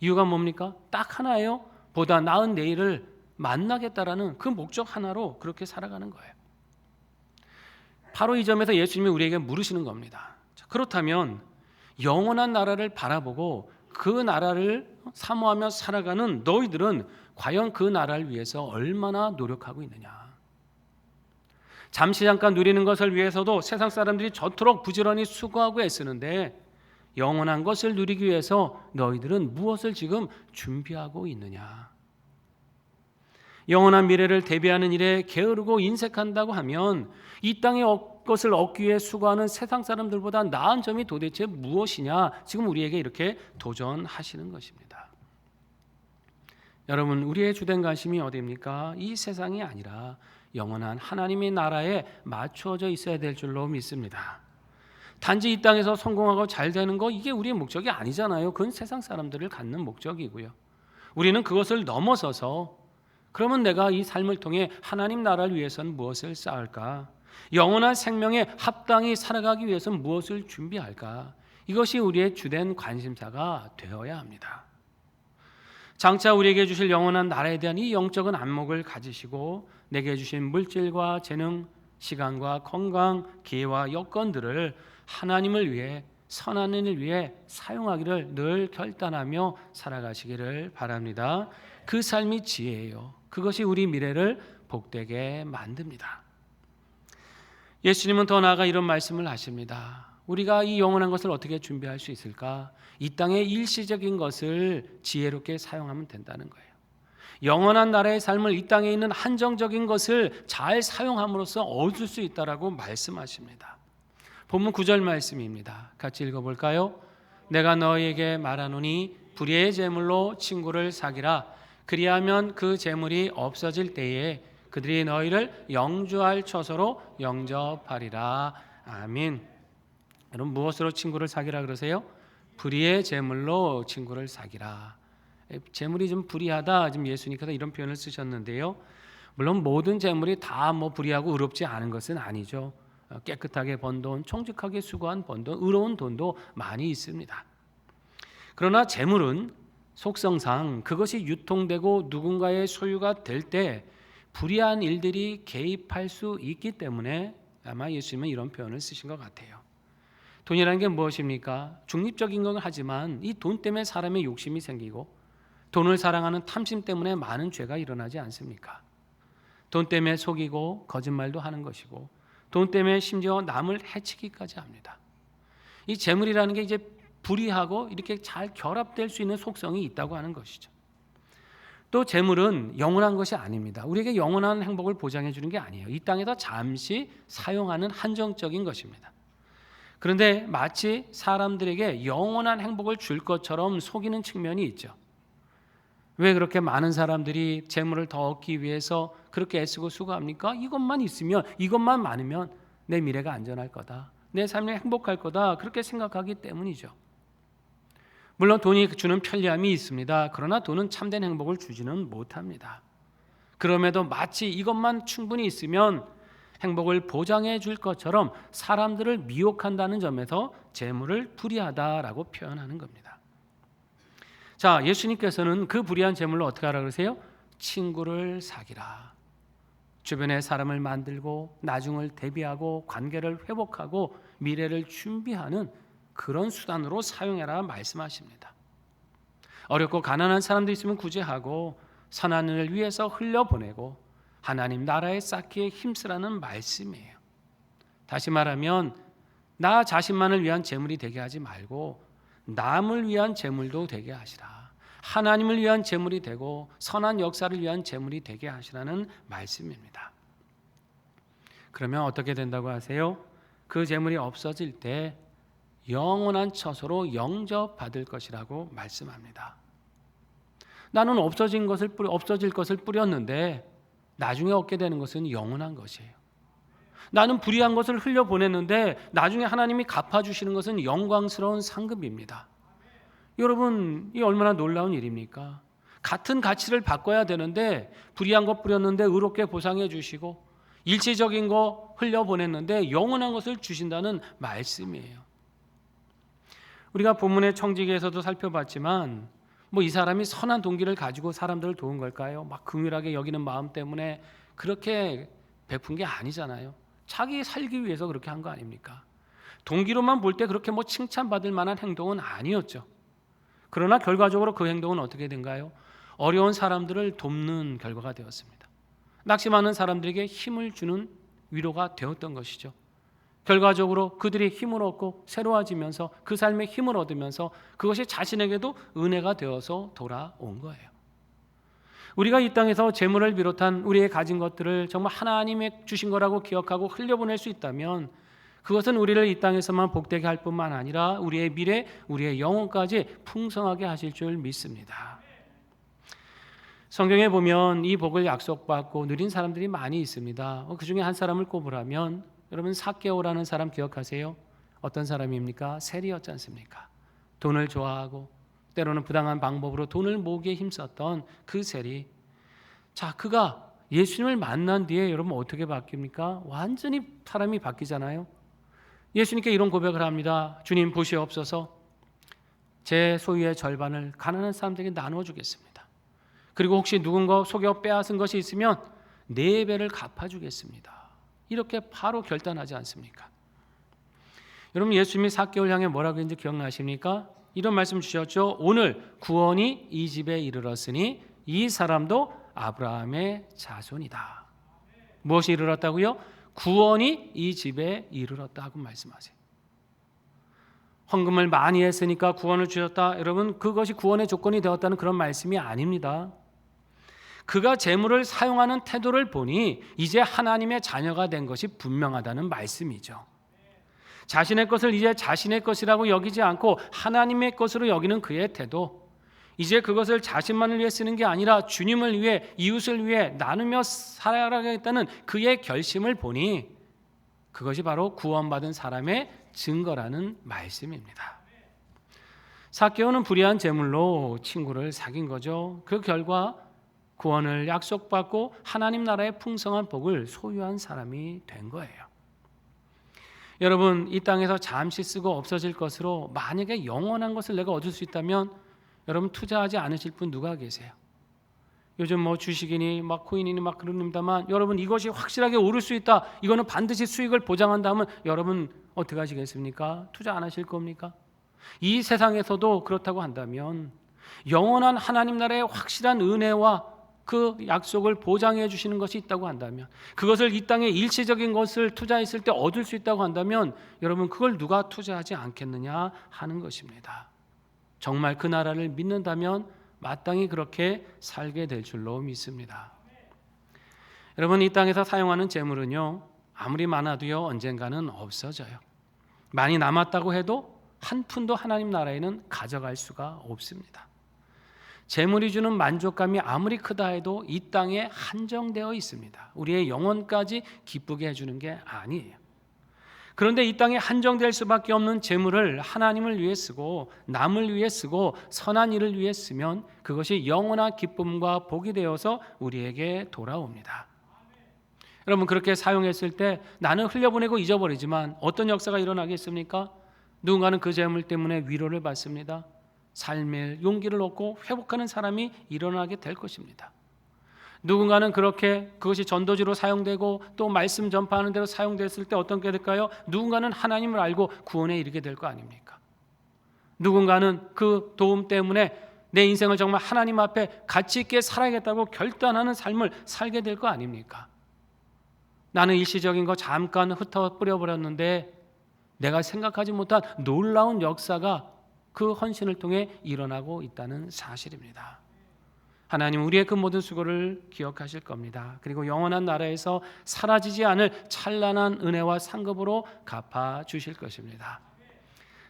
이유가 뭡니까? 딱 하나예요. 보다 나은 내일을 만나겠다라는 그 목적 하나로 그렇게 살아가는 거예요. 바로 이 점에서 예수님이 우리에게 물으시는 겁니다. 그렇다면 영원한 나라를 바라보고 그 나라를 사모하며 살아가는 너희들은 과연 그 나라를 위해서 얼마나 노력하고 있느냐? 잠시 잠깐 누리는 것을 위해서도 세상 사람들이 저토록 부지런히 수고하고 애쓰는데 영원한 것을 누리기 위해서 너희들은 무엇을 지금 준비하고 있느냐? 영원한 미래를 대비하는 일에 게으르고 인색한다고 하면 이 땅의 것을 얻기 위해 수고하는 세상 사람들보다 나은 점이 도대체 무엇이냐? 지금 우리에게 이렇게 도전하시는 것입니다. 여러분, 우리의 주된 관심이 어디입니까? 이 세상이 아니라 영원한 하나님의 나라에 맞추어져 있어야 될 줄로 믿습니다. 단지 이 땅에서 성공하고 잘 되는 거, 이게 우리의 목적이 아니잖아요. 그건 세상 사람들을 갖는 목적이고요. 우리는 그것을 넘어서서 그러면 내가 이 삶을 통해 하나님 나라를 위해서는 무엇을 쌓을까? 영원한 생명에 합당히 살아가기 위해서는 무엇을 준비할까? 이것이 우리의 주된 관심사가 되어야 합니다. 장차 우리에게 주실 영원한 나라에 대한 이 영적인 안목을 가지시고 내게 주신 물질과 재능, 시간과 건강, 기회와 여건들을 하나님을 위해, 선한 일을 위해 사용하기를 늘 결단하며 살아가시기를 바랍니다. 그 삶이 지혜예요. 그것이 우리 미래를 복되게 만듭니다. 예수님은 더 나아가 이런 말씀을 하십니다. 우리가 이 영원한 것을 어떻게 준비할 수 있을까? 이 땅의 일시적인 것을 지혜롭게 사용하면 된다는 거예요. 영원한 나라의 삶을 이 땅에 있는 한정적인 것을 잘 사용함으로써 얻을 수 있다라고 말씀하십니다. 본문 9절 말씀입니다. 같이 읽어볼까요? 내가 너희에게 말하노니 불의의 재물로 친구를 사기라. 그리하면 그 재물이 없어질 때에 그들이 너희를 영주할 처소로 영접하리라. 아멘. 여러분, 무엇으로 친구를 사기라 그러세요? 불의의 재물로 친구를 사기라. 재물이 좀 불의하다, 지금 예수님께서 이런 표현을 쓰셨는데요. 물론 모든 재물이 다 불의하고 의롭지 않은 것은 아니죠. 깨끗하게 번 돈, 청직하게 수고한 번 돈, 의로운 돈도 많이 있습니다. 그러나 재물은 속성상 그것이 유통되고 누군가의 소유가 될 때 불의한 일들이 개입할 수 있기 때문에 아마 예수님은 이런 표현을 쓰신 것 같아요. 돈이라는 게 무엇입니까? 중립적인 건 하지만 이 돈 때문에 사람의 욕심이 생기고 돈을 사랑하는 탐심 때문에 많은 죄가 일어나지 않습니까? 돈 때문에 속이고 거짓말도 하는 것이고 돈 때문에 심지어 남을 해치기까지 합니다. 이 재물이라는 게 이제 불의하고 이렇게 잘 결합될 수 있는 속성이 있다고 하는 것이죠. 또 재물은 영원한 것이 아닙니다. 우리에게 영원한 행복을 보장해 주는 게 아니에요. 이 땅에서 잠시 사용하는 한정적인 것입니다. 그런데 마치 사람들에게 영원한 행복을 줄 것처럼 속이는 측면이 있죠. 왜 그렇게 많은 사람들이 재물을 더 얻기 위해서 그렇게 애쓰고 수고합니까? 이것만 있으면, 이것만 많으면 내 미래가 안전할 거다, 내 삶이 행복할 거다, 그렇게 생각하기 때문이죠. 물론 돈이 주는 편리함이 있습니다. 그러나 돈은 참된 행복을 주지는 못합니다. 그럼에도 마치 이것만 충분히 있으면 행복을 보장해 줄 것처럼 사람들을 미혹한다는 점에서 재물을 불의하다라고 표현하는 겁니다. 자, 예수님께서는 그 불의한 재물로 어떻게 하라 그러세요? 친구를 사기라. 주변에 사람을 만들고 나중을 대비하고 관계를 회복하고 미래를 준비하는 그런 수단으로 사용해라 말씀하십니다. 어렵고 가난한 사람도 있으면 구제하고 선한 일을 위해서 흘려보내고 하나님 나라에 쌓기에 힘쓰라는 말씀이에요. 다시 말하면 나 자신만을 위한 재물이 되게 하지 말고 남을 위한 재물도 되게 하시라. 하나님을 위한 재물이 되고 선한 역사를 위한 재물이 되게 하시라는 말씀입니다. 그러면 어떻게 된다고 하세요? 그 재물이 없어질 때 영원한 처소로 영접받을 것이라고 말씀합니다. 나는 없어질 것을 뿌렸는데 나중에 얻게 되는 것은 영원한 것이에요. 나는 불의한 것을 흘려보냈는데 나중에 하나님이 갚아주시는 것은 영광스러운 상급입니다. 여러분, 이 얼마나 놀라운 일입니까? 같은 가치를 바꿔야 되는데 불의한 것 뿌렸는데 의롭게 보상해 주시고 일시적인 거 흘려보냈는데 영원한 것을 주신다는 말씀이에요. 우리가 본문의 청지기에서도 살펴봤지만 이 사람이 선한 동기를 가지고 사람들을 도운 걸까요? 막 긍휼하게 여기는 마음 때문에 그렇게 베푼 게 아니잖아요. 자기 살기 위해서 그렇게 한 거 아닙니까? 동기로만 볼 때 그렇게 칭찬받을 만한 행동은 아니었죠. 그러나 결과적으로 그 행동은 어떻게 된가요? 어려운 사람들을 돕는 결과가 되었습니다. 낙심하는 사람들에게 힘을 주는 위로가 되었던 것이죠. 결과적으로 그들이 힘을 얻고 새로워지면서 그 삶에 힘을 얻으면서 그것이 자신에게도 은혜가 되어서 돌아온 거예요. 우리가 이 땅에서 재물을 비롯한 우리의 가진 것들을 정말 하나님이 주신 거라고 기억하고 흘려보낼 수 있다면 그것은 우리를 이 땅에서만 복되게 할 뿐만 아니라 우리의 미래, 우리의 영혼까지 풍성하게 하실 줄 믿습니다. 성경에 보면 이 복을 약속받고 누린 사람들이 많이 있습니다. 그 중에 한 사람을 꼽으라면 여러분 삭개오라는 사람 기억하세요? 어떤 사람입니까? 세리였지 않습니까? 돈을 좋아하고 때로는 부당한 방법으로 돈을 모으기에 힘썼던 그 세리. 자, 그가 예수님을 만난 뒤에 여러분 어떻게 바뀝니까? 완전히 사람이 바뀌잖아요. 예수님께 이런 고백을 합니다. 주님 보시옵소서, 제 소유의 절반을 가난한 사람들에게 나누어 주겠습니다. 그리고 혹시 누군가 속여 빼앗은 것이 있으면 4배를 갚아주겠습니다. 이렇게 바로 결단하지 않습니까? 여러분, 예수님이 삭개오를 향해 뭐라고 했는지 기억나십니까? 이런 말씀 주셨죠. 오늘 구원이 이 집에 이르렀으니 이 사람도 아브라함의 자손이다. 무엇이 이르렀다고요? 구원이 이 집에 이르렀다고 말씀하세요. 헌금을 많이 했으니까 구원을 주셨다. 여러분, 그것이 구원의 조건이 되었다는 그런 말씀이 아닙니다. 그가 재물을 사용하는 태도를 보니 이제 하나님의 자녀가 된 것이 분명하다는 말씀이죠. 자신의 것을 이제 자신의 것이라고 여기지 않고 하나님의 것으로 여기는 그의 태도, 이제 그것을 자신만을 위해 쓰는 게 아니라 주님을 위해, 이웃을 위해 나누며 살아가겠다는 그의 결심을 보니 그것이 바로 구원받은 사람의 증거라는 말씀입니다. 삭개오는 불의한 재물로 친구를 사귄 거죠. 그 결과 구원을 약속받고 하나님 나라의 풍성한 복을 소유한 사람이 된 거예요. 여러분, 이 땅에서 잠시 쓰고 없어질 것으로 만약에 영원한 것을 내가 얻을 수 있다면 여러분, 투자하지 않으실 분 누가 계세요? 요즘 뭐 주식이니 막 코인이니 막 그럽니다만, 여러분 이것이 확실하게 오를 수 있다, 이거는 반드시 수익을 보장한다면 여러분 어떻게 하시겠습니까? 투자 안 하실 겁니까? 이 세상에서도 그렇다고 한다면 영원한 하나님 나라의 확실한 은혜와 그 약속을 보장해 주시는 것이 있다고 한다면, 그것을 이 땅에 일시적인 것을 투자했을 때 얻을 수 있다고 한다면 여러분, 그걸 누가 투자하지 않겠느냐 하는 것입니다. 정말 그 나라를 믿는다면 마땅히 그렇게 살게 될 줄로 믿습니다. 여러분, 이 땅에서 사용하는 재물은요, 아무리 많아도요 언젠가는 없어져요. 많이 남았다고 해도 한 푼도 하나님 나라에는 가져갈 수가 없습니다. 재물이 주는 만족감이 아무리 크다 해도 이 땅에 한정되어 있습니다. 우리의 영혼까지 기쁘게 해주는 게 아니에요. 그런데 이 땅에 한정될 수밖에 없는 재물을 하나님을 위해 쓰고 남을 위해 쓰고 선한 일을 위해 쓰면 그것이 영원한 기쁨과 복이 되어서 우리에게 돌아옵니다. 여러분, 그렇게 사용했을 때 나는 흘려보내고 잊어버리지만 어떤 역사가 일어나겠습니까? 누군가는 그 재물 때문에 위로를 받습니다. 삶의 용기를 얻고 회복하는 사람이 일어나게 될 것입니다. 누군가는 그렇게 그것이 전도지로 사용되고 또 말씀 전파하는 데로 사용됐을 때 어떤 게 될까요? 누군가는 하나님을 알고 구원에 이르게 될 거 아닙니까? 누군가는 그 도움 때문에 내 인생을 정말 하나님 앞에 가치 있게 살아야겠다고 결단하는 삶을 살게 될 거 아닙니까? 나는 일시적인 거 잠깐 흩어 뿌려버렸는데 내가 생각하지 못한 놀라운 역사가 그 헌신을 통해 일어나고 있다는 사실입니다. 하나님, 우리의 그 모든 수고를 기억하실 겁니다. 그리고 영원한 나라에서 사라지지 않을 찬란한 은혜와 상급으로 갚아 주실 것입니다.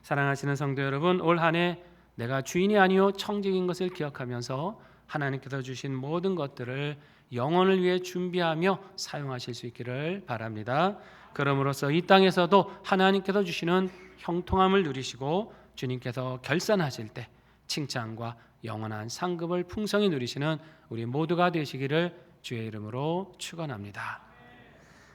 사랑하시는 성도 여러분, 올 한 해 내가 주인이 아니요 청직인 것을 기억하면서 하나님께서 주신 모든 것들을 영혼을 위해 준비하며 사용하실 수 있기를 바랍니다. 그럼으로써 이 땅에서도 하나님께서 주시는 형통함을 누리시고 주님께서 결산하실 때 칭찬과 영원한 상급을 풍성히 누리시는 우리 모두가 되시기를 주의 이름으로 축원합니다.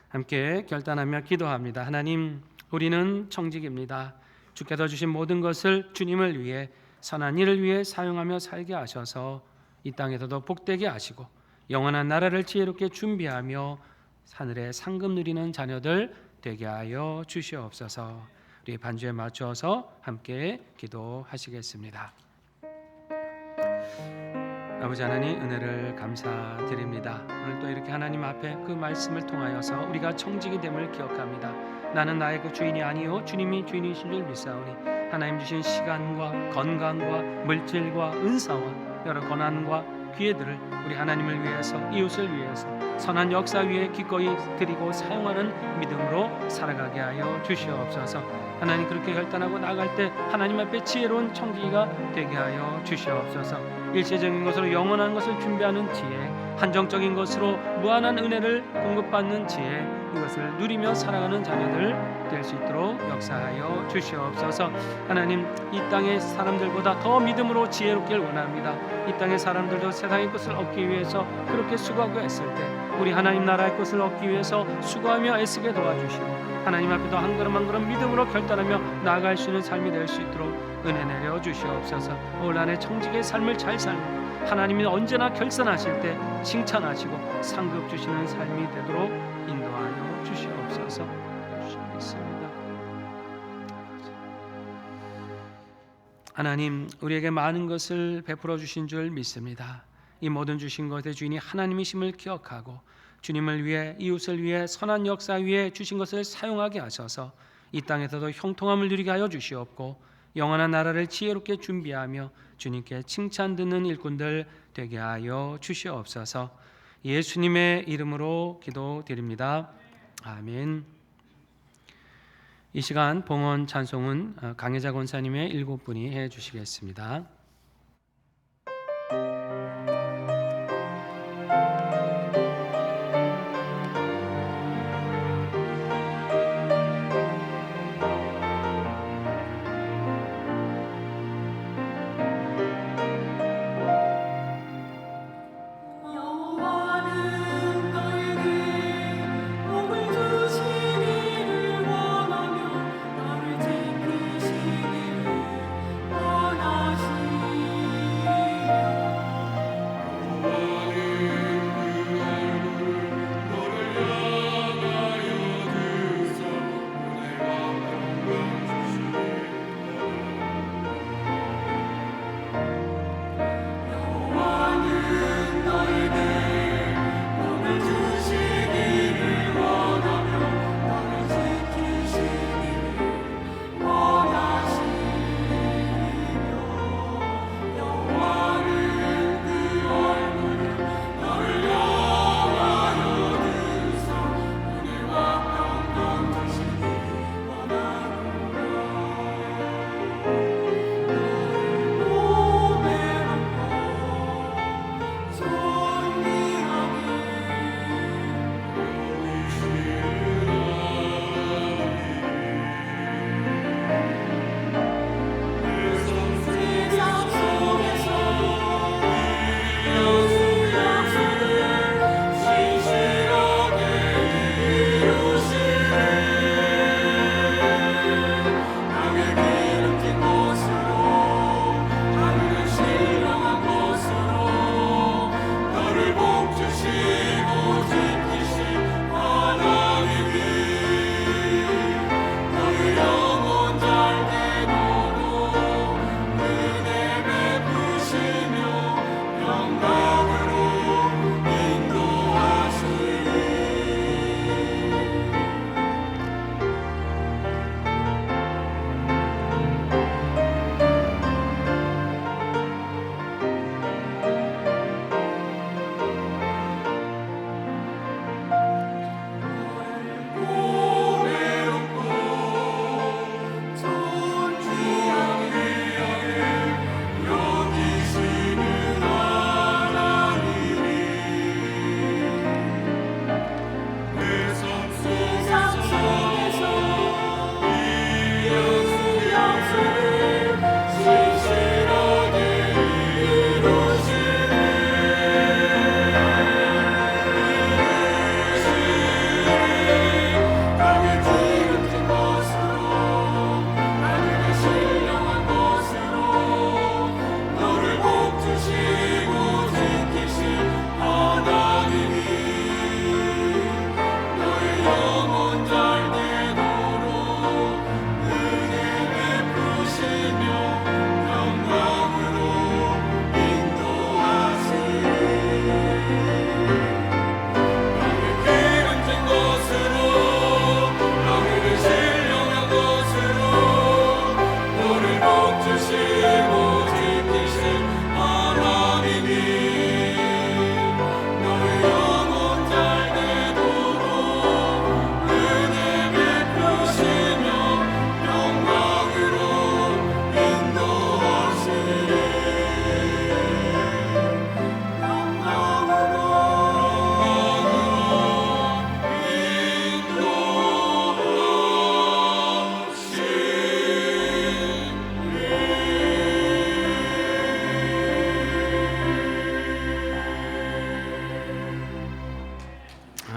함께 결단하며 기도합니다. 하나님, 우리는 청직입니다. 주께서 주신 모든 것을 주님을 위해 선한 일을 위해 사용하며 살게 하셔서 이 땅에서도 복되게 하시고 영원한 나라를 지혜롭게 준비하며 하늘의 상급 누리는 자녀들 되게 하여 주시옵소서. 우리 반주에 맞춰서 함께 기도하시겠습니다. 아버지 하나님, 은혜를 감사드립니다. 오늘 또 이렇게 하나님 앞에 그 말씀을 통하여서 우리가 청직이 됨을 기억합니다. 나는 나의 그 주인이 아니요 주님이 주인이신 줄 믿사오니 하나님 주신 시간과 건강과 물질과 은사와 여러 고난과 기회들을 우리 하나님을 위해서, 이웃을 위해서 선한 역사 위에 기꺼이 드리고 사용하는 믿음으로 살아가게 하여 주시옵소서. 하나님, 그렇게 결단하고 나갈 때 하나님 앞에 지혜로운 청지기가 되게 하여 주시옵소서. 일시적인 것으로 영원한 것을 준비하는 지혜, 한정적인 것으로 무한한 은혜를 공급받는 지혜, 이것을 누리며 살아가는 자녀들 될 수 있도록 역사하여 주시옵소서. 하나님, 이 땅의 사람들보다 더 믿음으로 지혜롭길 원합니다. 이 땅의 사람들도 세상의 것을 얻기 위해서 그렇게 수고하고 애쓸 때 우리 하나님 나라의 것을 얻기 위해서 수고하며 애쓰게 도와주시고 하나님 앞에 한 걸음 한 걸음 믿음으로 결단하며 나아갈 수 있는 삶이 될 수 있도록 은혜 내려 주시옵소서. 올 한해 청직의 삶을 잘 살고 하나님이 언제나 결산하실 때 칭찬하시고 상급 주시는 삶이 되도록 인도하여 주시옵소서. 주시겠습니다. 하나님, 우리에게 많은 것을 베풀어 주신 줄 믿습니다. 이 모든 주신 것의 주인이 하나님이심을 기억하고 주님을 위해, 이웃을 위해, 선한 역사 위에 주신 것을 사용하게 하셔서 이 땅에서도 형통함을 누리게 하여 주시옵고 영원한 나라를 지혜롭게 준비하며 주님께 칭찬 듣는 일꾼들 되게 하여 주시옵소서. 예수님의 이름으로 기도드립니다. 아멘. 이 시간 봉헌 찬송은 강혜자 권사님의 7분이 해 주시겠습니다.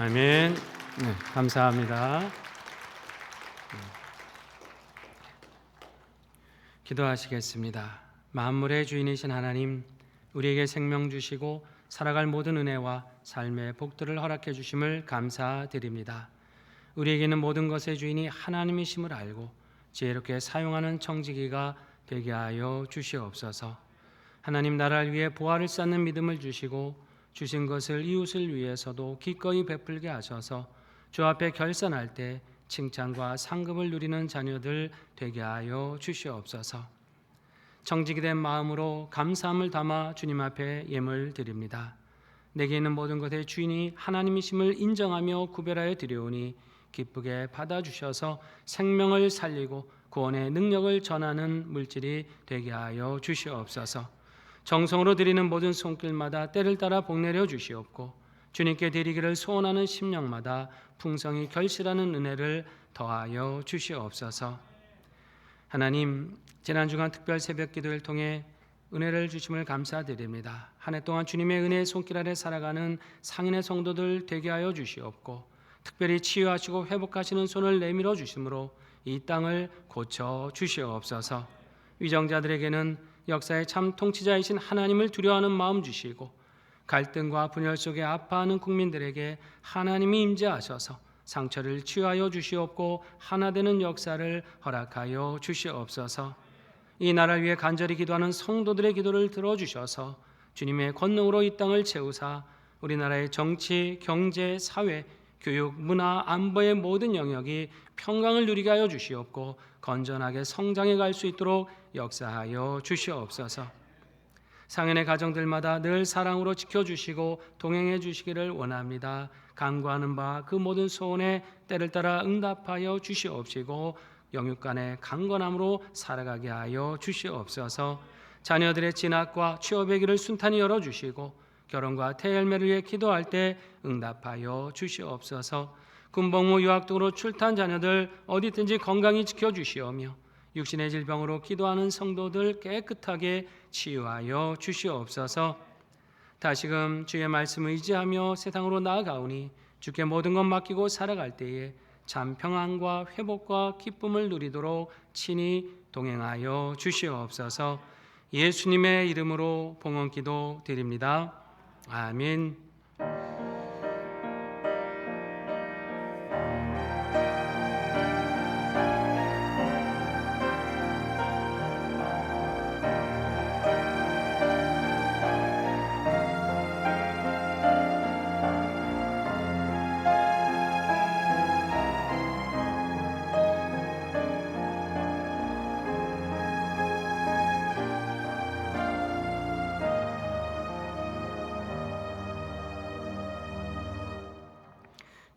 아멘. 네, 감사합니다. 기도하시겠습니다. 만물의 주인이신 하나님, 우리에게 생명 주시고 살아갈 모든 은혜와 삶의 복들을 허락해 주심을 감사드립니다. 우리에게는 모든 것의 주인이 하나님이심을 알고 지혜롭게 사용하는 청지기가 되게 하여 주시옵소서. 하나님 나라를 위해 보화를 쌓는 믿음을 주시고 주신 것을 이웃을 위해서도 기꺼이 베풀게 하셔서 주 앞에 결산할 때 칭찬과 상급을 누리는 자녀들 되게 하여 주시옵소서. 청지기 된 마음으로 감사함을 담아 주님 앞에 예물 드립니다. 내게 있는 모든 것의 주인이 하나님이심을 인정하며 구별하여 드려오니 기쁘게 받아주셔서 생명을 살리고 구원의 능력을 전하는 물질이 되게 하여 주시옵소서. 정성으로 드리는 모든 손길마다 때를 따라 복내려 주시옵고 주님께 드리기를 소원하는 심령마다 풍성히 결실하는 은혜를 더하여 주시옵소서. 하나님, 지난 주간 특별 새벽 기도를 통해 은혜를 주심을 감사드립니다. 한 해 동안 주님의 은혜의 손길 아래 살아가는 상인의 성도들 되게 하여 주시옵고 특별히 치유하시고 회복하시는 손을 내밀어 주심으로 이 땅을 고쳐 주시옵소서. 위정자들에게는 역사의 참 통치자이신 하나님을 두려워하는 마음 주시고 갈등과 분열 속에 아파하는 국민들에게 하나님이 임재하셔서 상처를 치유하여 주시옵고 하나 되는 역사를 허락하여 주시옵소서. 이 나라를 위해 간절히 기도하는 성도들의 기도를 들어주셔서 주님의 권능으로 이 땅을 채우사 우리나라의 정치, 경제, 사회, 교육, 문화, 안보의 모든 영역이 평강을 누리게 하여 주시옵고 건전하게 성장해 갈 수 있도록 역사하여 주시옵소서. 상인의 가정들마다 늘 사랑으로 지켜주시고 동행해 주시기를 원합니다. 간구하는 바 그 모든 소원에 때를 따라 응답하여 주시옵시고 영육간의 강건함으로 살아가게 하여 주시옵소서. 자녀들의 진학과 취업의 길을 순탄히 열어주시고 결혼과 태열매를 위해 기도할 때 응답하여 주시옵소서. 군복무 유학 등으로 출탄 자녀들 어디든지 건강히 지켜주시오며 육신의 질병으로 기도하는 성도들 깨끗하게 치유하여 주시옵소서. 다시금 주의 말씀을 의지하며 세상으로 나아가오니 주께 모든 것 맡기고 살아갈 때에 참 평안과 회복과 기쁨을 누리도록 친히 동행하여 주시옵소서. 예수님의 이름으로 봉헌기도 드립니다. 아멘.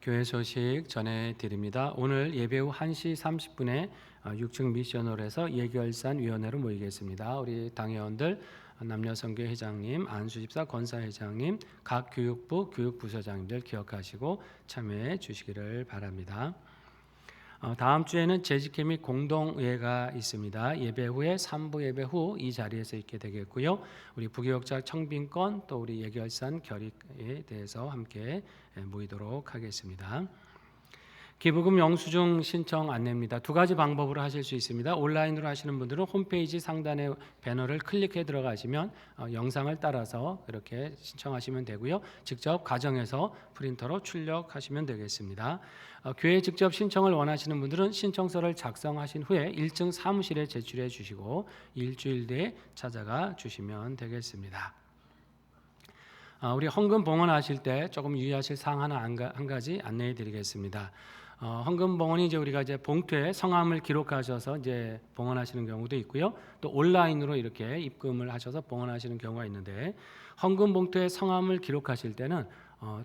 교회 소식 전해드립니다. 오늘 예배 후 1시 30분에 6층 미션홀에서 예결산위원회로 모이겠습니다. 우리 당회원들 남녀선교 회장님, 안수집사 권사회장님, 각 교육부 교육부서장님들 기억하시고 참여해 주시기를 바랍니다. 다음 주에는 재직회 및 공동회가 있습니다. 예배 후에 3부 예배 후 이 자리에서 있게 되겠고요. 우리 부교육자 청빙권 또 우리 예결산 결의에 대해서 함께 모이도록 하겠습니다. 기부금 영수증 신청 안내입니다. 두 가지 방법으로 하실 수 있습니다. 온라인으로 하시는 분들은 홈페이지 상단에 배너를 클릭해 들어가시면 영상을 따라서 이렇게 신청하시면 되고요. 직접 가정에서 프린터로 출력하시면 되겠습니다. 교회에 직접 신청을 원하시는 분들은 신청서를 작성하신 후에 1층 사무실에 제출해 주시고 일주일 뒤에 찾아가 주시면 되겠습니다. 우리 헌금 봉헌하실 때 조금 유의하실 사항 하나 한 가지 안내해 드리겠습니다. 헌금 봉헌이 우리가 봉투에 성함을 기록하셔서 봉헌하시는 경우도 있고요. 또 온라인으로 이렇게 입금을 하셔서 봉헌하시는 경우가 있는데 헌금 봉투에 성함을 기록하실 때는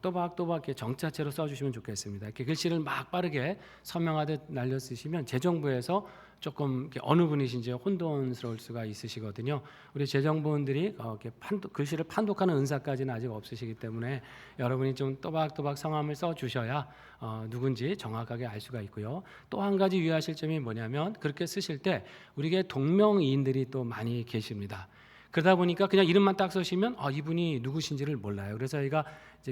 또박또박 이렇게 정자체로 써주시면 좋겠습니다. 이렇게 글씨를 막 빠르게 서명하듯 날려 쓰시면 재정부에서 조금 어느 분이신지 혼돈스러울 수가 있으시거든요. 우리 재정부원들이 이렇게 글씨를 판독하는 은사까지는 아직 없으시기 때문에 여러분이 좀 또박또박 성함을 써주셔야 누군지 정확하게 알 수가 있고요. 또 한 가지 유의하실 점이 뭐냐면 그렇게 쓰실 때 우리에게 동명이인들이 또 많이 계십니다. 그러다 보니까 그냥 이름만 딱 쓰시면 이분이 누구신지를 몰라요. 그래서 저희가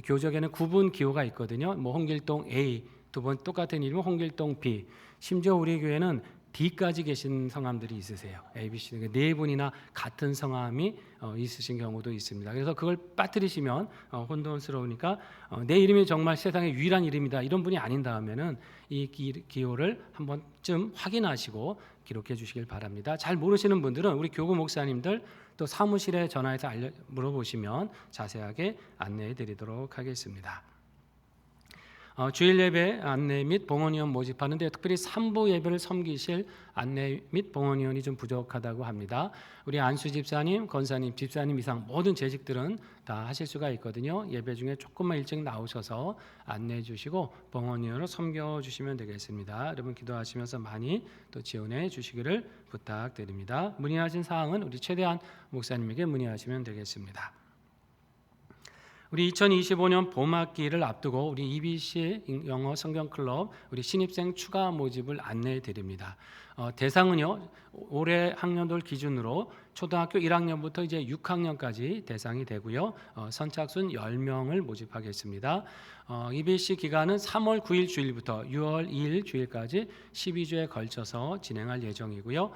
교적에는 구분 기호가 있거든요. 뭐 홍길동 A, 두 번 똑같은 이름은 홍길동 B. 심지어 우리 교회는 D까지 계신 성함들이 있으세요. A, B, C 네 분이나 같은 성함이 있으신 경우도 있습니다. 그래서 그걸 빠뜨리시면 혼돈스러우니까 내 이름이 정말 세상의 유일한 이름이다 이런 분이 아닌 다음에는 이 기호를 한 번쯤 확인하시고 기록해 주시길 바랍니다. 잘 모르시는 분들은 우리 교구 목사님들 또 사무실에 전화해서 물어보시면 자세하게 안내해 드리도록 하겠습니다. 주일 예배 안내 및 봉헌위원 모집하는데 특별히 3부 예배를 섬기실 안내 및 봉헌위원이 좀 부족하다고 합니다. 우리 안수 집사님, 권사님, 집사님 이상 모든 재직들은 다 하실 수가 있거든요. 예배 중에 조금만 일찍 나오셔서 안내해 주시고 봉헌위원으로 섬겨주시면 되겠습니다. 여러분 기도하시면서 많이 또 지원해 주시기를 부탁드립니다. 문의하신 사항은 우리 최대한 목사님에게 문의하시면 되겠습니다. 우리 2025년 봄학기를 앞두고 우리 EBC 영어 성경 클럽 우리 신입생 추가 모집을 안내해 드립니다. 대상은요 올해 학년도를 기준으로 초등학교 1학년부터 이제 6학년까지 대상이 되고요. 선착순 10명을 모집하겠습니다. EBC 기간은 3월 9일 주일부터 6월 2일 주일까지 12주에 걸쳐서 진행할 예정이고요.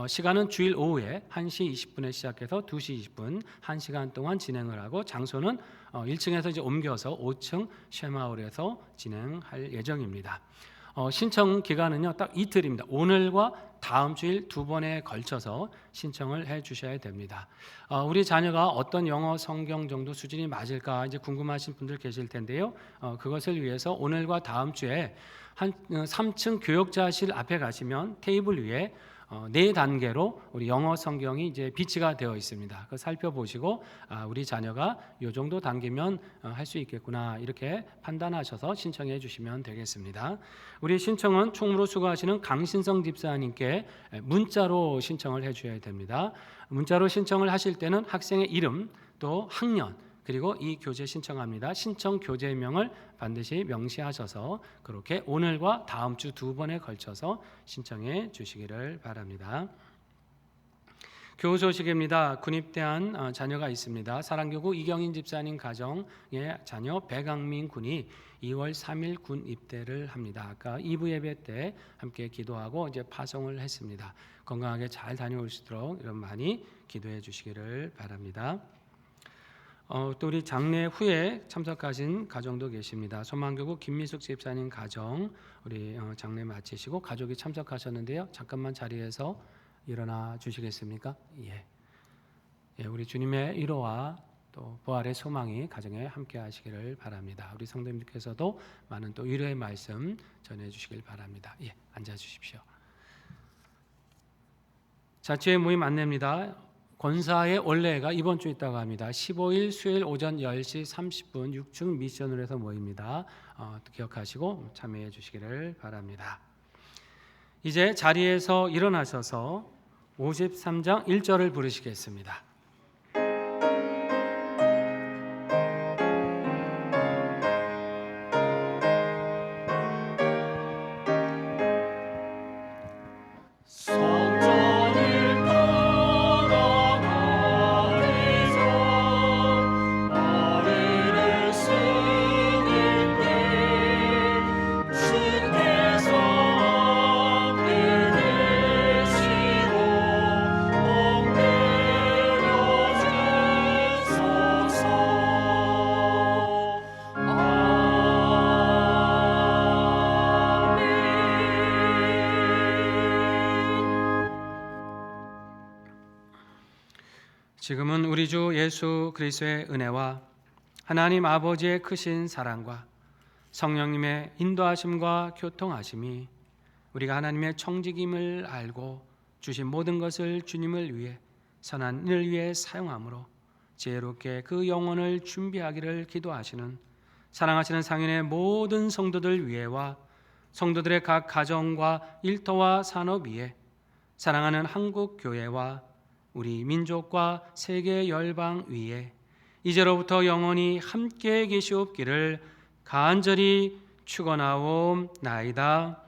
시간은 주일 오후에 1시 20분에 시작해서 2시 20분 1시간 동안 진행을 하고 장소는 1층에서 이제 옮겨서 5층 쉐마홀에서 진행할 예정입니다. 신청 기간은요 딱 이틀입니다. 오늘과 다음 주일 두 번에 걸쳐서 신청을 해 주셔야 됩니다. 우리 자녀가 어떤 영어 성경 정도 수준이 맞을까 이제 궁금하신 분들 계실 텐데요. 그것을 위해서 오늘과 다음 주에 한 3층 교역자실 앞에 가시면 테이블 위에 4단계로 우리 영어 성경이 이제 비치가 되어 있습니다. 그거 살펴보시고 우리 자녀가 이 정도 단계면 할 수 있겠구나 이렇게 판단하셔서 신청해 주시면 되겠습니다. 우리 신청은 총무로 수고하시는 강신성 집사님께 문자로 신청을 해 주셔야 됩니다. 문자로 신청을 하실 때는 학생의 이름 또 학년 그리고 이 교재 신청합니다. 신청 교재명을 반드시 명시하셔서 그렇게 오늘과 다음 주 두 번에 걸쳐서 신청해 주시기를 바랍니다. 교우 소식입니다. 군입대한 자녀가 있습니다. 사랑교구 이경인 집사님 가정의 자녀 백강민 군이 2월 3일 군 입대를 합니다. 아까 2부 예배 때 함께 기도하고 이제 파송을 했습니다. 건강하게 잘 다녀올 수 있도록 여러분 많이 기도해 주시기를 바랍니다. 또 우리 장례 후에 참석하신 가정도 계십니다. 소망교구 김미숙 집사님 가정 우리 장례 마치시고 가족이 참석하셨는데요. 잠깐만 자리에서 일어나 주시겠습니까? 예, 우리 주님의 위로와 또 부활의 소망이 가정에 함께 하시기를 바랍니다. 우리 성도님들께서도 많은 또 위로의 말씀 전해 주시길 바랍니다. 예, 앉아 주십시오. 자치회 모임 안내입니다. 권사의 원래가 이번 주에 있다고 합니다. 15일 수요일 오전 10시 30분 6층 미션으로 해서 모입니다. 기억하시고 참여해 주시기를 바랍니다. 이제 자리에서 일어나셔서 53장 1절을 부르시겠습니다. 지금은 우리 주 예수 그리스도의 은혜와 하나님 아버지의 크신 사랑과 성령님의 인도하심과 교통하심이 우리가 하나님의 청지김을 알고 주신 모든 것을 주님을 위해 선한 일을 위해 사용함으로 지혜롭게 그 영혼을 준비하기를 기도하시는 사랑하시는 상인의 모든 성도들 위에와 성도들의 각 가정과 일터와 산업 위에 사랑하는 한국 교회와 우리 민족과 세계 열방 위에 이제로부터 영원히 함께 계시옵기를 간절히 축원하옵나이다.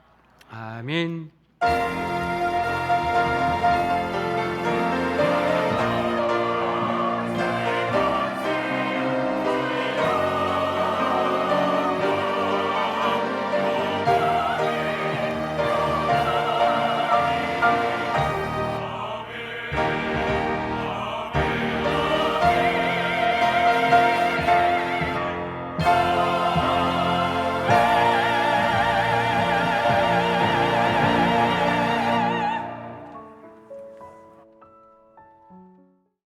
아멘.